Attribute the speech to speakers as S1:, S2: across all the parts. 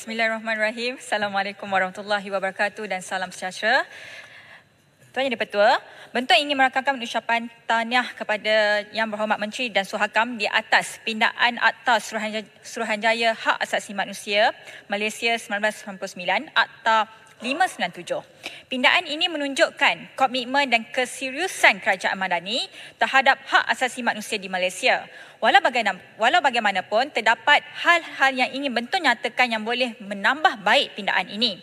S1: Bismillahirrahmanirrahim. Assalamualaikum warahmatullahi wabarakatuh dan salam sejahtera. Tuan Yang di-Pertua, bentuk ingin merakamkan ucapan tahniah kepada Yang Berhormat Menteri dan Suhakam di atas pindaan Akta Suruhanjaya Hak Asasi Manusia Malaysia 1999, Akta 597. Pindaan ini menunjukkan komitmen dan keseriusan Kerajaan Madani terhadap hak asasi manusia di Malaysia. Walau bagaimanapun, terdapat hal-hal yang ingin bentuk nyatakan yang boleh menambah baik pindaan ini.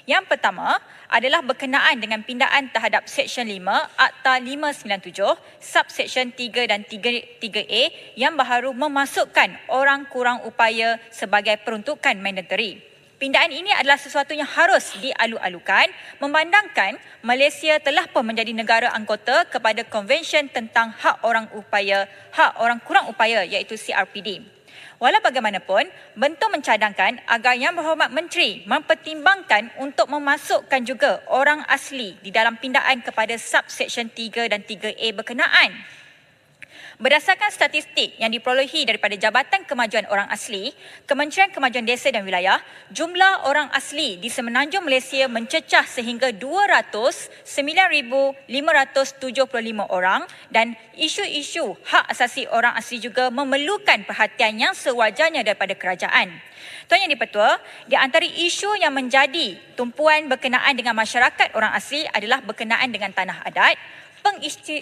S1: Yang pertama adalah berkenaan dengan pindaan terhadap Seksyen 5 Akta 597, Subseksyen 3 dan 3A yang baharu memasukkan orang kurang upaya sebagai peruntukan mandatory. Pindaan ini adalah sesuatu yang harus dialu-alukan memandangkan Malaysia telah pun menjadi negara anggota kepada Konvensyen tentang Hak Orang Kurang Upaya iaitu CRPD. Walau bagaimanapun, bentuk mencadangkan agar Yang Berhormat Menteri mempertimbangkan untuk memasukkan juga orang asli di dalam pindaan kepada Subseksyen 3 dan 3A berkenaan. Berdasarkan statistik yang diperolehi daripada Jabatan Kemajuan Orang Asli, Kementerian Kemajuan Desa dan Wilayah, jumlah orang asli di Semenanjung Malaysia mencecah sehingga 209,575 orang dan isu-isu hak asasi orang asli juga memerlukan perhatian yang sewajarnya daripada kerajaan. Tuan Yang di-Pertua, di antara isu yang menjadi tumpuan berkenaan dengan masyarakat orang asli adalah berkenaan dengan tanah adat,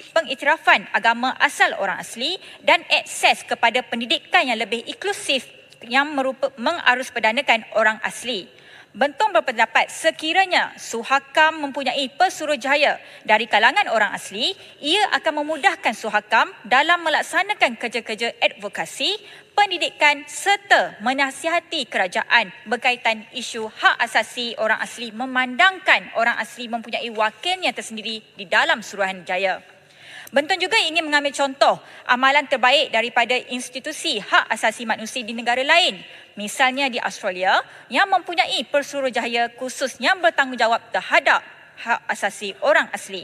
S1: pengiktirafan agama asal orang asli dan akses kepada pendidikan yang lebih inklusif yang mengarusperdanakan orang asli. Bentuk berpendapat sekiranya Suhakam mempunyai pesuruhjaya dari kalangan orang asli, ia akan memudahkan Suhakam dalam melaksanakan kerja-kerja advokasi, pendidikan serta menasihati kerajaan berkaitan isu hak asasi orang asli memandangkan orang asli mempunyai wakilnya tersendiri di dalam Suruhanjaya. Bentuk juga ingin mengambil contoh amalan terbaik daripada institusi hak asasi manusia di negara lain. Misalnya di Australia yang mempunyai pesuruhjaya khusus yang bertanggungjawab terhadap hak asasi orang asli.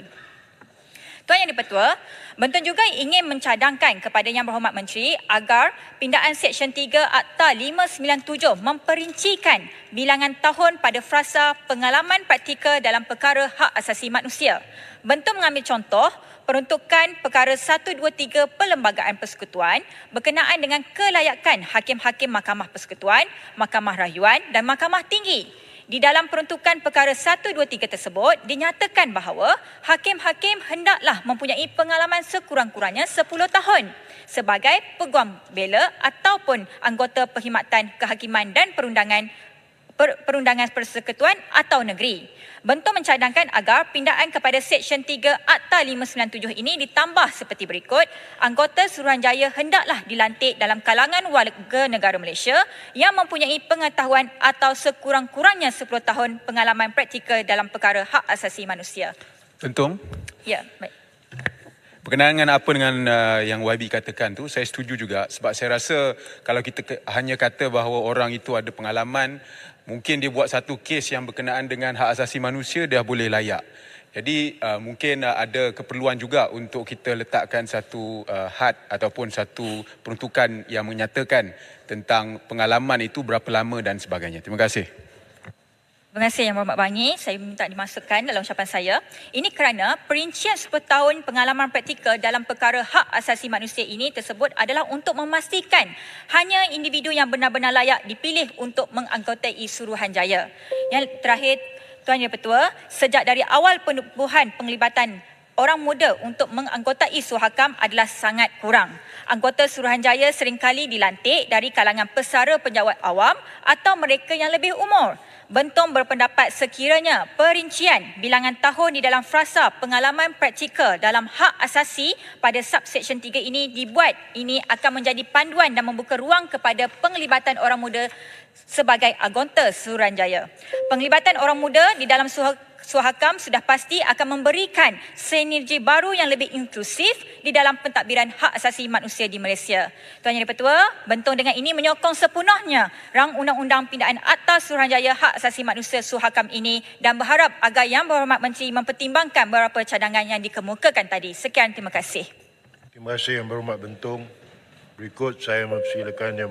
S1: Tuan Yang di-Pertua, bentuk juga ingin mencadangkan kepada Yang Berhormat Menteri agar pindaan Seksyen 3 Akta 597 memperincikan bilangan tahun pada frasa pengalaman praktikal dalam perkara hak asasi manusia. Bentuk mengambil contoh peruntukan perkara 123 Perlembagaan Persekutuan berkenaan dengan kelayakan hakim-hakim Mahkamah Persekutuan, Mahkamah Rayuan dan Mahkamah Tinggi. Di dalam peruntukan perkara 123 tersebut, dinyatakan bahawa hakim-hakim hendaklah mempunyai pengalaman sekurang-kurangnya 10 tahun sebagai peguam bela ataupun anggota perkhidmatan kehakiman dan perundangan persekutuan atau negeri. Bentuk mencadangkan agar pindaan kepada Seksyen 3 Akta 597 ini ditambah seperti berikut. Anggota Suruhanjaya hendaklah dilantik dalam kalangan warga negara Malaysia yang mempunyai pengetahuan atau sekurang-kurangnya 10 tahun pengalaman praktikal dalam perkara hak asasi manusia.
S2: Tentung?
S1: Ya, baik.
S2: Berkenaan dengan apa dengan yang YB katakan tu, saya setuju juga sebab saya rasa kalau kita hanya kata bahawa orang itu ada pengalaman, mungkin dia buat satu kes yang berkenaan dengan hak asasi manusia, dia boleh layak. Jadi mungkin ada keperluan juga untuk kita letakkan satu had ataupun satu peruntukan yang menyatakan tentang pengalaman itu berapa lama dan sebagainya. Terima kasih.
S1: Terima kasih Yang Berhormat Bangi. Saya minta dimasukkan dalam ucapan saya. Ini kerana perincian 10 tahun pengalaman praktikal dalam perkara hak asasi manusia ini tersebut adalah untuk memastikan hanya individu yang benar-benar layak dipilih untuk menganggotai Suruhanjaya. Yang terakhir, Tuan Yang Pertua, sejak dari awal penubuhan penglibatan orang muda untuk menganggotai Suhakam adalah sangat kurang. Anggota Suruhanjaya seringkali dilantik dari kalangan pesara penjawat awam atau mereka yang lebih umur. Bentuk berpendapat sekiranya perincian bilangan tahun di dalam frasa pengalaman praktikal dalam hak asasi pada Subseksyen 3 ini dibuat, ini akan menjadi panduan dan membuka ruang kepada penglibatan orang muda sebagai anggota Suruhanjaya. Penglibatan orang muda di dalam Suhakam sudah pasti akan memberikan sinergi baru yang lebih inklusif di dalam pentadbiran hak asasi manusia di Malaysia. Tuan Yang di-Pertua, bentuk dengan ini menyokong sepenuhnya rang undang-undang pindaan Akta Suruhanjaya Hak Asasi Manusia Suhakam ini dan berharap agar Yang Berhormat Menteri mempertimbangkan beberapa cadangan yang dikemukakan tadi. Sekian, terima kasih.
S3: Terima kasih Yang Berhormat Bentung. Berikut saya mempersilakan Yang